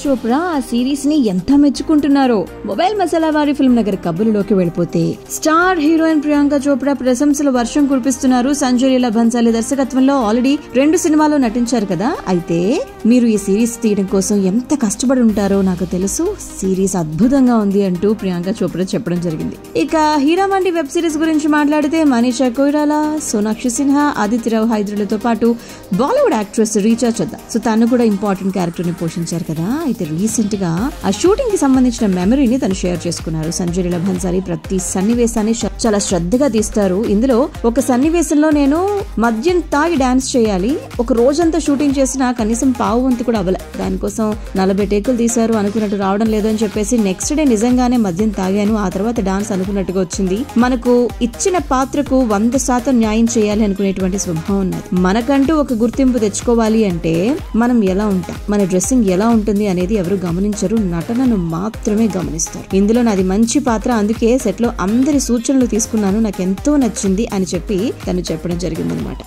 చోప్రా ఆ సిరీస్ ని ఎంత మెచ్చుకుంటున్నారో. మొబైల్ మసాలా వారి ఫిల్మ్ నగర్ కబుర్లోకి వెళ్ళిపోతే స్టార్ హీరోయిన్ ప్రియాంక చోప్రా ప్రశంసల వర్షం కురిపిస్తున్నారు. సంజయ్ లీలా భన్సాలి దర్శకత్వంలో ఆల్రెడీ 2 సినిమాల్లో నటించారు కదా. అయితే మీరు ఈ సిరీస్ తీయడం కోసం ఎంత కష్టపడి ఉంటారో నాకు తెలుసు. సిరీస్ అద్భుతంగా ఉంది అంటూ ప్రియాంక చోప్రా చెప్పడం జరిగింది. ఇక హీరామండి వెబ్ సిరీస్ గురించి మాట్లాడితే మనీషా కొయిరాలా, సోనాక్షి సిన్హా, ఆదిత్యరావు హైదరాలతో పాటు బాలీవుడ్ యాక్ట్రెస్ రీచా చద్దా తను కూడా ఇంపార్టెంట్ క్యారెక్టర్ ని పోషించారు కదా. అయితే రీసెంట్ గా ఆ షూటింగ్ కి సంబంధించిన మెమరీని తను షేర్ చేసుకున్నారు. సంజయ్ లీలా భన్సాలి ప్రతి సన్నివేశాన్ని చాలా శ్రద్ధగా తీస్తారు. ఇందులో ఒక సన్నివేశంలో నేను మద్యం తాగి డాన్స్ చేయాలి, ఒక రోజంతా షూటింగ్ చేసినా కనీసం పావు వంతు కూడా అవ్వలే. దానికోసం 40 టేకులు తీశారు, అనుకున్నట్టు రావడం లేదు అని చెప్పేసి నెక్స్ట్ డే నిజంగానే మద్యం తాగాను, ఆ తర్వాత డాన్స్ అనుకున్నట్టుగా వచ్చింది. మనకు ఇచ్చిన పాత్రకు 100% న్యాయం చేయాలి అనుకునేటువంటి స్వభావం ఉన్నది. మనకంటూ ఒక గుర్తింపు తెచ్చుకోవాలి అంటే మనం ఎలా ఉంటాం, మన డ్రెస్సింగ్ ఎలా ఉంటుంది అనేది ఎవరు గమనించరు, నటనను మాత్రమే గమనిస్తారు. ఇందులో నాది మంచి పాత్ర, అందుకే సెట్ లో అందరి సూచనలు తీసుకున్నాను, నాకు ఎంతో నచ్చింది అని చెప్పి తను చెప్పడం జరిగిందనమాట.